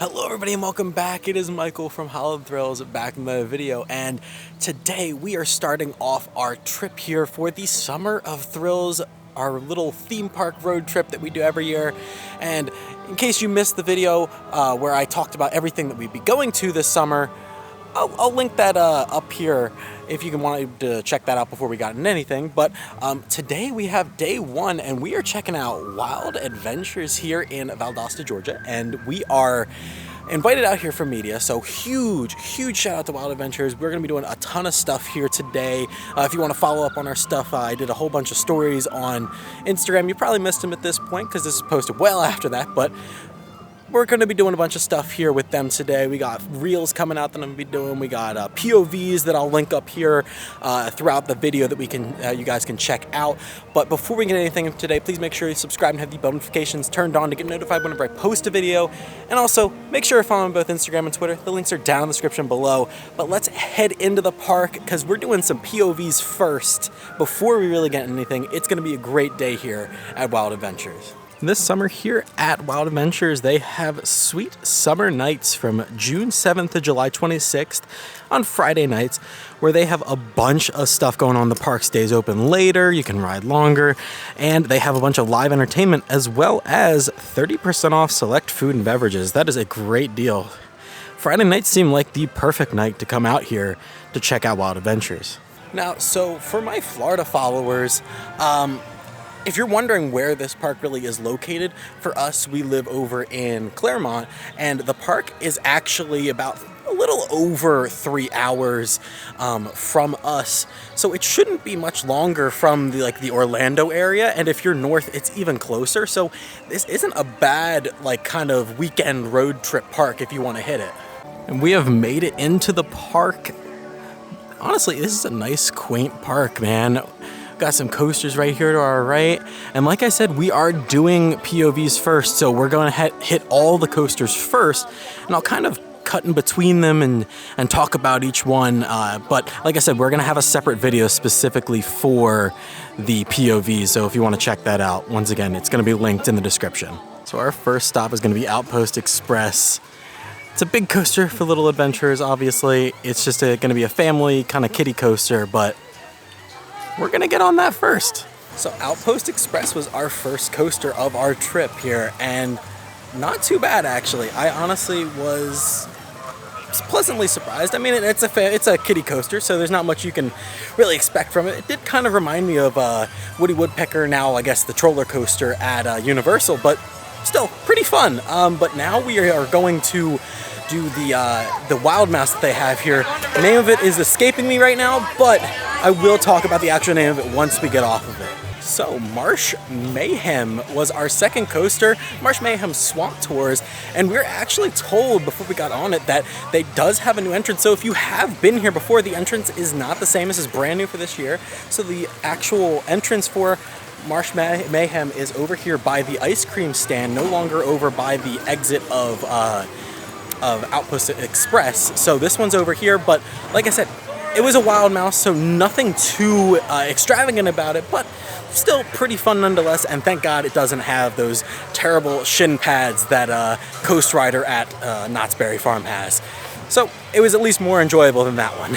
Hello everybody and welcome back. It is Michael from Holland Thrills back in the video, and today we are starting off our trip here for the Summer of Thrills, our little theme park road trip that we do every year. And in case you missed the video where I talked about everything that we'd be going to this summer, I'll link that up here if you want to check that out before we got into anything. But today we have day one, and we are checking out Wild Adventures here in Valdosta, Georgia. And we are invited out here for media, so huge shout out to Wild Adventures. We're going to be doing a ton of stuff here today. If you want to follow up on our stuff, I did a whole bunch of stories on Instagram. You probably missed them at this point because this is posted well after that, but we're going to be doing a bunch of stuff here with them today. We got reels coming out that I'm going to be doing. We got POVs that I'll link up here throughout the video that we can, you guys can check out. But before we get anything today, please make sure you subscribe and have the bell notifications turned on to get notified whenever I post a video. And also, make sure you're following both Instagram and Twitter. The links are down in the description below. But let's head into the park because we're doing some POVs first before we really get anything. It's going to be a great day here at Wild Adventures. This summer here at Wild Adventures, they have sweet summer nights from June 7th to July 26th on Friday nights, where they have a bunch of stuff going on. The park stays open later, you can ride longer, and they have a bunch of live entertainment as well as 30% off select food and beverages. That is a great deal. Friday nights seem like the perfect night to come out here to check out Wild Adventures. Now, so for my Florida followers, if you're wondering where this park really is located, for us, we live over in Claremont, and the park is actually about a little over 3 hours from us. So it shouldn't be much longer from the Orlando area, and if you're north, it's even closer. So this isn't a bad kind of weekend road trip park if you want to hit it. And we have made it into the park. Honestly, this is a nice, quaint park, man. Got some coasters right here to our right, and like I said, we are doing POVs first, so we're going to hit all the coasters first, and I'll kind of cut in between them and talk about each one, but like I said, we're going to have a separate video specifically for the POVs, so if you want to check that out, once again, it's going to be linked in the description. So our first stop is going to be Outpost Express. It's a big coaster for little adventurers, obviously. It's just going to be a family kind of kiddie coaster, but we're gonna get on that first. So Outpost Express was our first coaster of our trip here, and not too bad actually. I honestly was pleasantly surprised. I mean, it's a kiddie coaster, so there's not much you can really expect from it. It did kind of remind me of Woody Woodpecker, now I guess the Troller Coaster at Universal, but still pretty fun. But now we are going to do the Wild Mouse that they have here. The name of it is escaping me right now, but I will talk about the actual name of it once we get off of it. So Marsh Mayhem was our second coaster, Marsh Mayhem Swamp Tours, and we were actually told before we got on it that they does have a new entrance. So if you have been here before, the entrance is not the same. This is brand new for this year. So the actual entrance for Marsh Mayhem is over here by the ice cream stand, no longer over by the exit of Outpost Express. So this one's over here, but like I said, it was a Wild Mouse, so nothing too extravagant about it, but still pretty fun nonetheless, and thank God it doesn't have those terrible shin pads that Coast Rider at Knott's Berry Farm has. So it was at least more enjoyable than that one.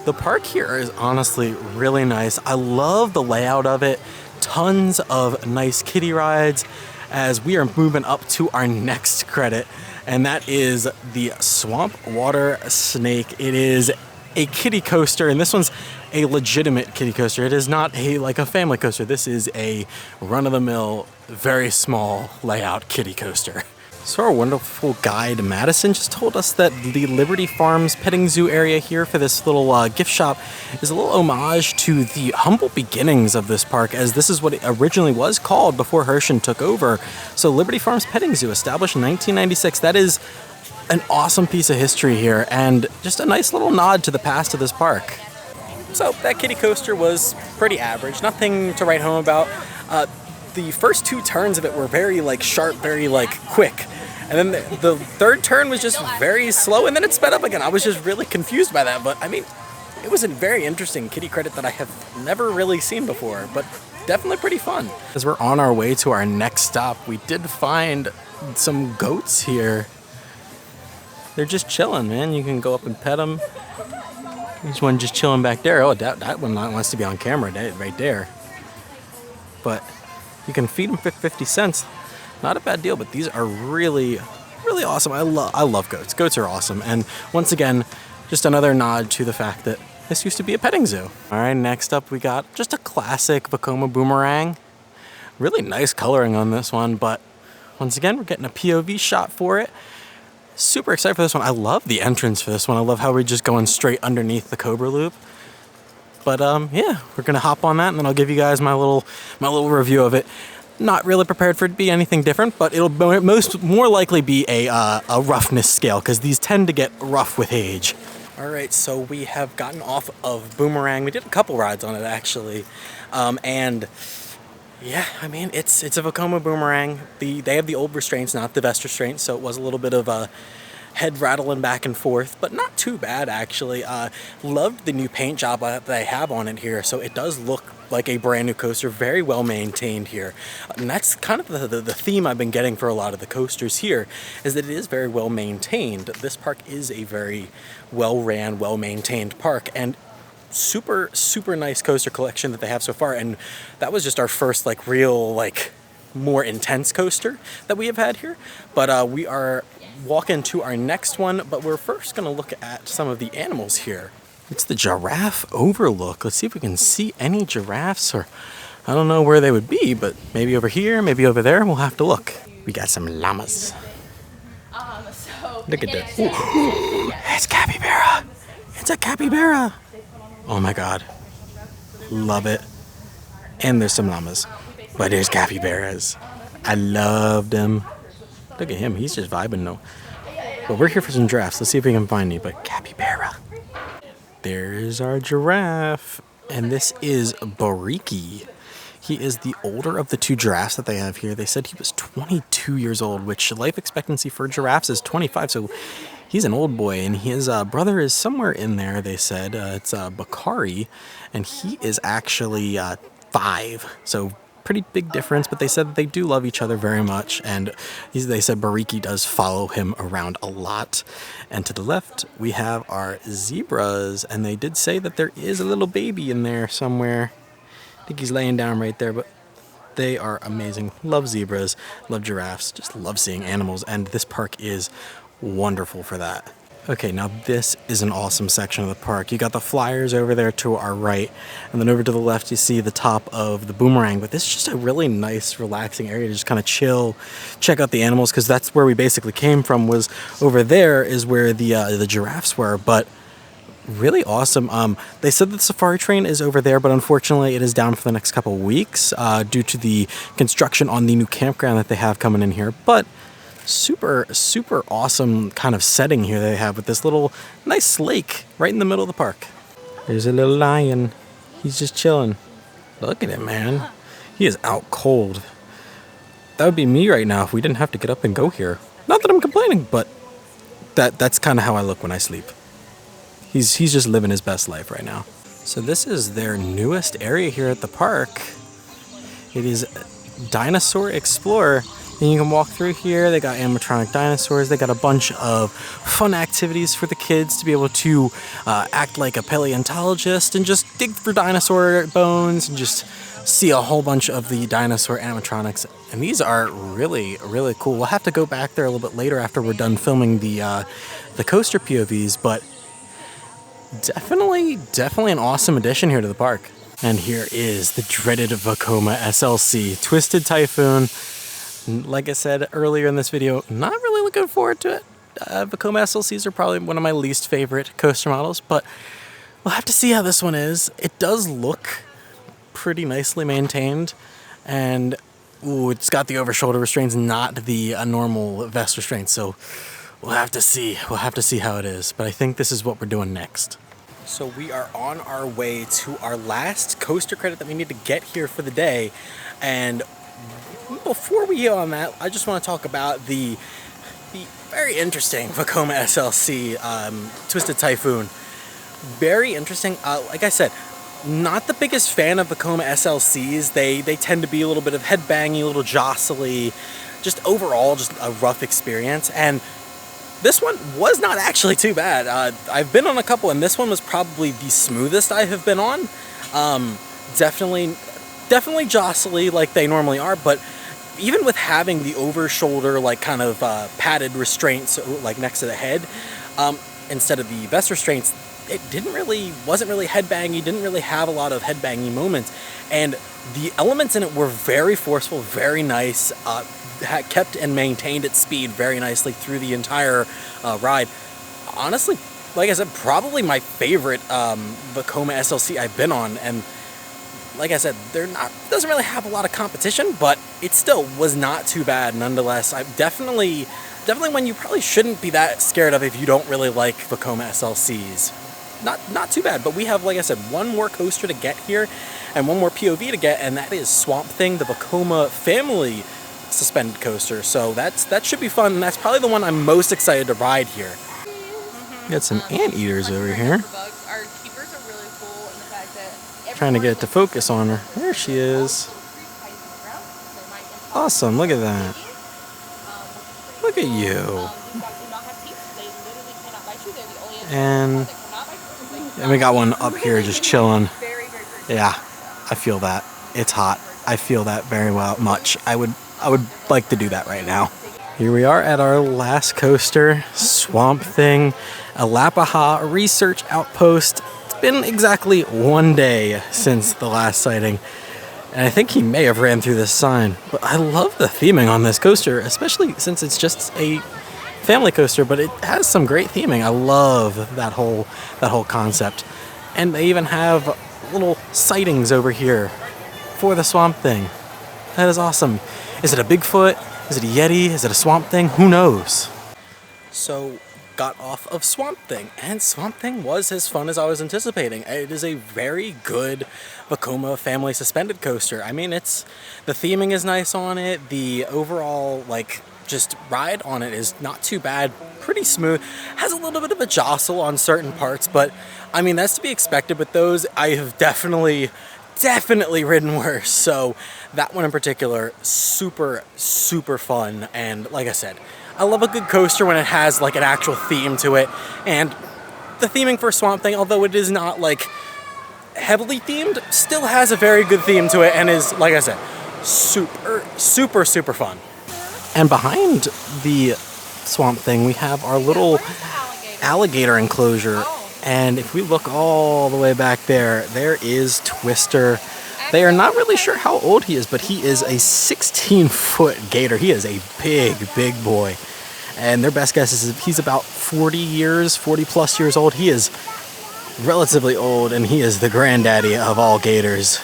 The park here is honestly really nice. I love the layout of it. Tons of nice kiddie rides as we are moving up to our next credit, and that is the Swamp Water Snake. It is a kiddie coaster, and this one's a legitimate kiddie coaster. It is not like a family coaster. This is a run-of-the-mill, very small layout kiddie coaster. So our wonderful guide, Madison, just told us that the Liberty Farms petting zoo area here for this little gift shop is a little homage to the humble beginnings of this park, as this is what it originally was called before Herschend took over. So Liberty Farms Petting Zoo, established in 1996. That is an awesome piece of history here, and just a nice little nod to the past of this park. So that kiddie coaster was pretty average, nothing to write home about. The first two turns of it were very sharp, very quick. And then the third turn was just very slow, and then it sped up again. I was just really confused by that, but I mean, it was a very interesting kiddie credit that I have never really seen before, but definitely pretty fun. As we're on our way to our next stop, we did find some goats here. they're just chilling, man. You can go up and pet them. There's one just chilling back there. Oh, that one wants to be on camera right there. But you can feed them for 50 cents. Not a bad deal, but these are really, really awesome. I love goats. Goats are awesome. And once again, just another nod to the fact that this used to be a petting zoo. All right, next up we got just a classic Vekoma boomerang. Really nice coloring on this one, but once again, we're getting a POV shot for it. Super excited for this one. I love the entrance for this one. I love how we're just going straight underneath the Cobra Loop. But yeah, we're gonna hop on that, and then I'll give you guys my little review of it. Not really prepared for it to be anything different, but it'll more likely be a roughness scale, because these tend to get rough with age. All right, so we have gotten off of Boomerang. We did a couple rides on it actually, and yeah, I mean, it's a Vekoma boomerang. They have the old restraints, not the vest restraints, so it was a little bit of a head rattling back and forth, but not too bad actually. Loved the new paint job that they have on it here, so it does look like a brand new coaster, very well maintained here. And that's kind of the theme I've been getting for a lot of the coasters here, is that it is very well maintained. This park is a very well ran, well maintained park, and super nice coaster collection that they have so far. And that was just our first real more intense coaster that we have had here, but we are walking to our next one. But we're first going to look at some of the animals here. It's the giraffe overlook. Let's see if we can see any giraffes, or I don't know where they would be, but maybe over here, maybe over there. We'll have to look. We got some llamas. Look at that. It's capybara. It's a capybara. Oh my god. Love it. And there's some llamas. But there's capybaras. I love them. Look at him. He's just vibing though. But we're here for some giraffes. Let's see if we can find any. But capybara. There's our giraffe. And this is Bariki. He is the older of the two giraffes that they have here. They said he was 22 years old, which life expectancy for giraffes is 25. So he's an old boy, and his brother is somewhere in there, they said. It's Bakari, and he is actually 5. So pretty big difference, but they said that they do love each other very much, and they said Bariki does follow him around a lot. And to the left, we have our zebras, and they did say that there is a little baby in there somewhere. I think he's laying down right there, but they are amazing. Love zebras, love giraffes, just love seeing animals, and this park is wonderful for that. Okay, now this is an awesome section of the park. You got the flyers over there to our right, and then over to the left you see the top of the boomerang, but this is just a really nice, relaxing area to just kind of chill, check out the animals, because that's where we basically came from, was over there is where the giraffes were. But really awesome. They said that the safari train is over there, but unfortunately it is down for the next couple of weeks due to the construction on the new campground that they have coming in here. But super awesome kind of setting here they have with this little nice lake right in the middle of the park. There's a little lion. He's just chilling. Look at him, man. He is out cold. That would be me right now if we didn't have to get up and go here. Not that I'm complaining, but that's kind of how I look when I sleep. He's just living his best life right now. So this is their newest area here at the park. It is Dinosaur Explorer. And you can walk through here. They got animatronic dinosaurs. They got a bunch of fun activities for the kids to be able to act like a paleontologist and just dig for dinosaur bones and just see a whole bunch of the dinosaur animatronics. And these are really cool. We'll have to go back there a little bit later after we're done filming the coaster POVs, but definitely an awesome addition here to the park. And here is the dreaded Vekoma SLC, Twisted Typhoon. Like I said earlier in this video, not really looking forward to it. Vekoma SLCs are probably one of my least favorite coaster models, but we'll have to see how this one is. It does look pretty nicely maintained, and ooh, it's got the over-shoulder restraints, not the normal vest restraints, so we'll have to see. We'll have to see how it is, but I think this is what we're doing next. So we are on our way to our last coaster credit that we need to get here for the day, and before we get on that, I just want to talk about the very interesting Vekoma SLC Twisted Typhoon. Very interesting. Like I said, not the biggest fan of Vekoma SLCs. They tend to be a little bit of headbangy, a little jostly, just overall just a rough experience. And This one was not actually too bad. I've been on a couple, and this one was probably the smoothest I have been on. Definitely jostly like they normally are, but even with having the over-shoulder, like kind of padded restraints, like next to the head, instead of the vest restraints, it wasn't really headbangy, didn't really have a lot of headbangy moments. And the elements in it were very forceful, very nice, kept and maintained its speed very nicely through the entire ride. Honestly, like I said, probably my favorite Vekoma SLC I've been on. And like I said, doesn't really have a lot of competition, but it still was not too bad nonetheless. I definitely one you probably shouldn't be that scared of if you don't really like Vekoma SLCs. Not too bad, but we have, like I said, one more coaster to get here and one more POV to get, and that is Swamp Thing, the Vekoma family suspended coaster. So that should be fun, and that's probably the one I'm most excited to ride here. Got some anteaters over here. Trying to get it to focus on her. There she is. Awesome, look at that. Look at you. And we got one up here just chilling. Yeah, I feel that. It's hot. I feel that very much. I would like to do that right now. Here we are at our last coaster, Swamp Thing, Alapaha Research Outpost. It's been exactly 1 day since the last sighting, and I think he may have ran through this sign. But I love the theming on this coaster, especially since it's just a family coaster, but it has some great theming. I love that whole concept. And they even have little sightings over here for the Swamp Thing. That is awesome. Is it a Bigfoot? Is it a Yeti? Is it a Swamp Thing? Who knows? So, got off of Swamp Thing, and Swamp Thing was as fun as I was anticipating. It is a very good Vekoma family suspended coaster. I mean, the theming is nice on it. The overall, just ride on it is not too bad, pretty smooth. Has a little bit of a jostle on certain parts, but I mean, that's to be expected with those. I have definitely ridden worse. So that one in particular, super fun. And like I said, I love a good coaster when it has like an actual theme to it. And the theming for Swamp Thing, although it is not like heavily themed, still has a very good theme to it and is, like I said, super fun. And behind the Swamp Thing, we have our little alligator enclosure. And if we look all the way back there, there is Twister. They are not really sure how old he is, but he is a 16-foot gator. He is a big boy. And their best guess is he's about 40 plus years old. He is relatively old, and he is the granddaddy of all gators.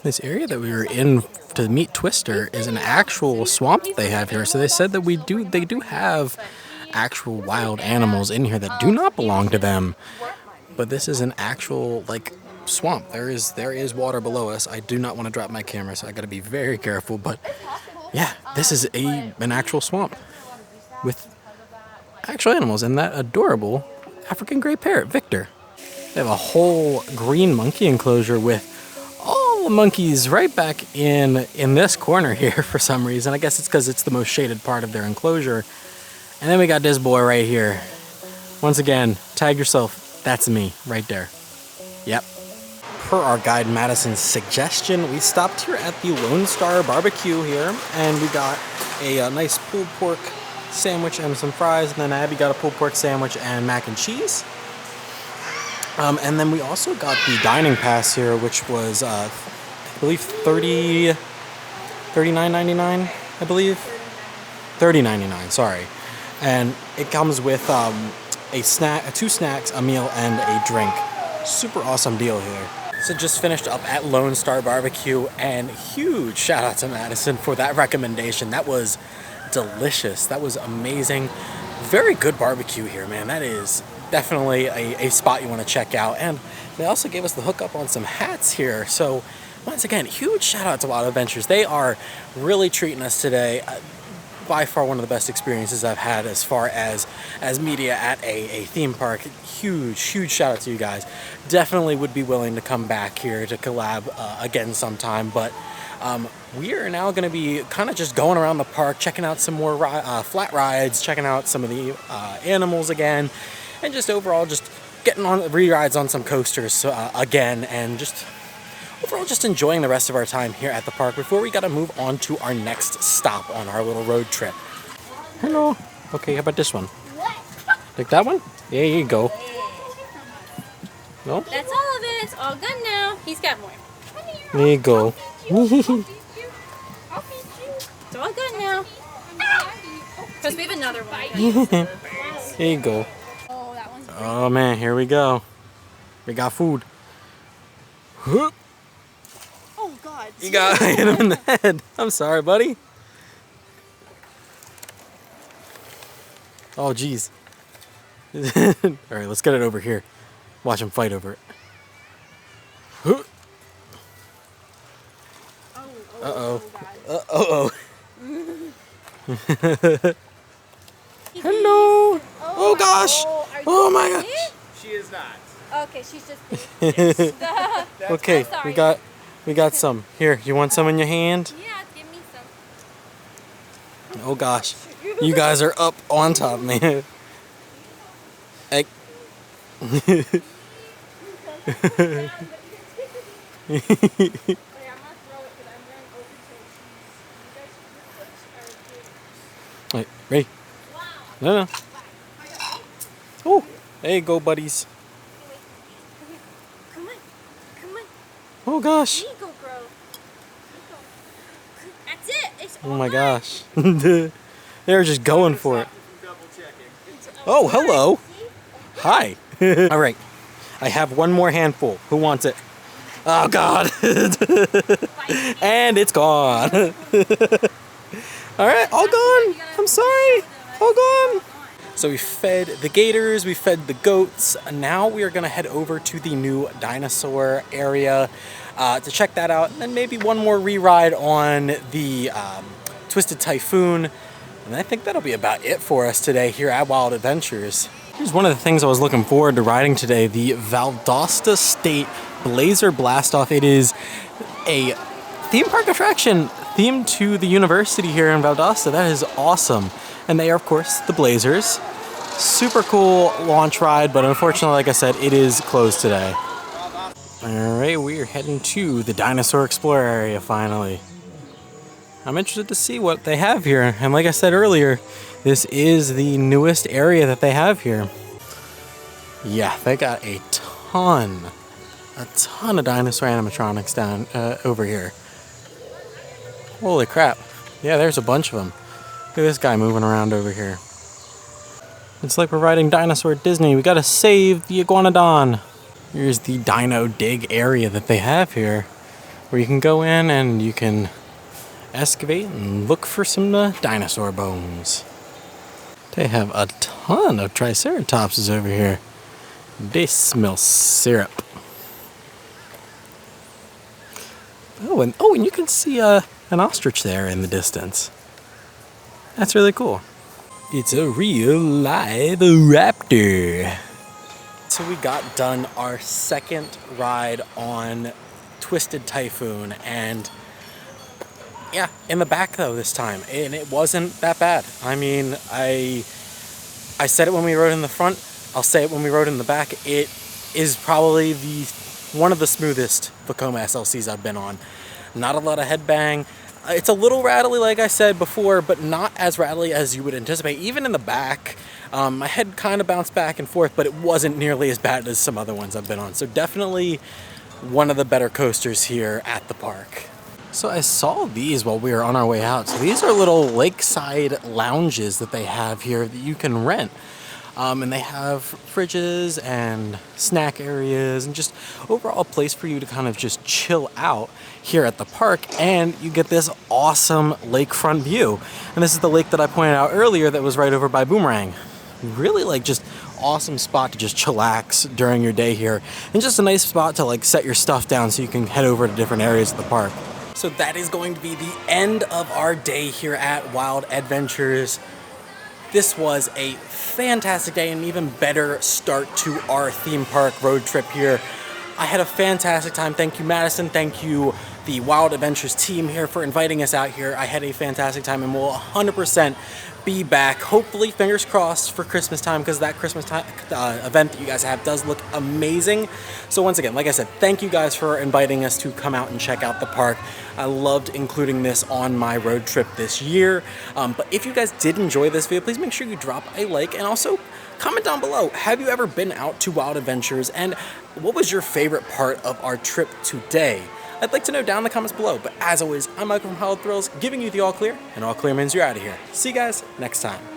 This area that we were in to meet Twister is an actual swamp that they have here. So they said that they do have actual wild animals in here that do not belong to them. But this is an actual swamp. There is water below us. I do not want to drop my camera, so I got to be very careful. But yeah, this is an actual swamp with actual animals, and that adorable African gray parrot, Victor. They have a whole green monkey enclosure with all the monkeys right back in this corner here for some reason. I guess it's because it's the most shaded part of their enclosure. And then we got this boy right here. Once again, tag yourself. That's me right there. Yep. Per our guide Madison's suggestion, we stopped here at the Lone Star Barbecue here, and we got a nice pulled pork sandwich and some fries, and then Abby got a pulled pork sandwich and mac and cheese. And then we also got the dining pass here, which was, I believe, $39.99, I believe? $30.99, sorry. And it comes with two snacks, a meal, and a drink. Super awesome deal here. So just finished up at Lone Star Barbecue, and huge shout out to Madison for that recommendation. That was delicious. That was amazing. Very good barbecue here, man. That is definitely a spot you want to check out. And they also gave us the hookup on some hats here. So once again, huge shout out to Wild Adventures. They are really treating us today. By far one of the best experiences I've had as far as media at a theme park. Huge shout out to you guys. Definitely would be willing to come back here to collab again sometime. But we are now going to be kind of just going around the park, checking out some more flat rides, checking out some of the animals again, and just overall just getting on re-rides on some coasters again, and just overall just enjoying the rest of our time here at the park before we got to move on to our next stop on our little road trip. Hello. Okay, how about this one? Like that one? There you go. No? That's all of it. It's all good now. He's got more. There you go. It's all good now. Because we have another one. There you go. Oh, that one's great. Oh man, here we go. We got food. Oh, God. You got hit him in the head. I'm sorry, buddy. Oh, jeez. All right, let's get it over here. Watch him fight over it. Uh-oh. Uh-oh. Hello. Oh, gosh. Oh, my gosh. She is not. Okay, she's just. Okay, sorry. we got some. Here, you want some in your hand? Yeah, give me some. Oh gosh. You guys are up on top, man. Hey. Wait, ready? No. Oh, there you go, buddies. Come on. Oh gosh. There you go, bro. That's it. It's Oh my gosh. They're just going for it. Oh, hello. Hi. All right. I have one more handful. Who wants it? Oh God. And it's gone. All right, all gone. I'm sorry. All gone. So we fed the gators, we fed the goats. Now we are gonna head over to the new dinosaur area to check that out. And then maybe one more re-ride on the Twisted Typhoon. And I think that'll be about it for us today here at Wild Adventures. Here's one of the things I was looking forward to riding today, the Valdosta State Blazer Blastoff. It is a theme park attraction themed to the university here in Valdosta. That is awesome. And they are, of course, the Blazers. Super cool launch ride, but unfortunately, like I said, it is closed today. All right, we are heading to the Dinosaur Explorer area finally. I'm interested to see what they have here. And like I said earlier, this is the newest area that they have here. Yeah, they got a ton of dinosaur animatronics down over here. Holy crap. Yeah, there's a bunch of them. Look at this guy moving around over here. It's like we're riding Dinosaur at Disney. We gotta save the Iguanodon. Here's the Dino Dig area that they have here, where you can go in and you can excavate and look for some dinosaur bones. They have a ton of Triceratopses over here. They smell syrup. Oh, and you can see an ostrich there in the distance. That's really cool. It's a real live raptor. So we got done our second ride on Twisted Typhoon, and yeah, in the back though this time, and it wasn't that bad. I mean, I said it when we rode in the front, I'll say it when we rode in the back. It is probably one of the smoothest Vekoma SLCs I've been on. Not a lot of headbang. It's a little rattly, like I said before, but not as rattly as you would anticipate. Even in the back, my head kind of bounced back and forth, but it wasn't nearly as bad as some other ones I've been on. So definitely one of the better coasters here at the park. So I saw these while we were on our way out. So these are little lakeside lounges that they have here that you can rent. And they have fridges and snack areas and just overall a place for you to kind of just chill out here at the park, and you get this awesome lakefront view. And this is the lake that I pointed out earlier that was right over by Boomerang. Really like just awesome spot to just chillax during your day here, and just a nice spot to like set your stuff down so you can head over to different areas of the park. So that is going to be the end of our day here at Wild Adventures. This was a fantastic day, and an even better start to our theme park road trip here. I had a fantastic time. Thank you, Madison. Thank you, the Wild Adventures team here for inviting us out here. I had a fantastic time and will 100% be back. Hopefully, fingers crossed for Christmas time, because that Christmas time event that you guys have does look amazing. So once again, like I said, thank you guys for inviting us to come out and check out the park. I loved including this on my road trip this year. But if you guys did enjoy this video, please make sure you drop a like and also comment down below. Have you ever been out to Wild Adventures, and what was your favorite part of our trip today? I'd like to know down in the comments below. But as always, I'm Michael from Hallowed Thrills, giving you the all clear, and all clear means you're out of here. See you guys next time.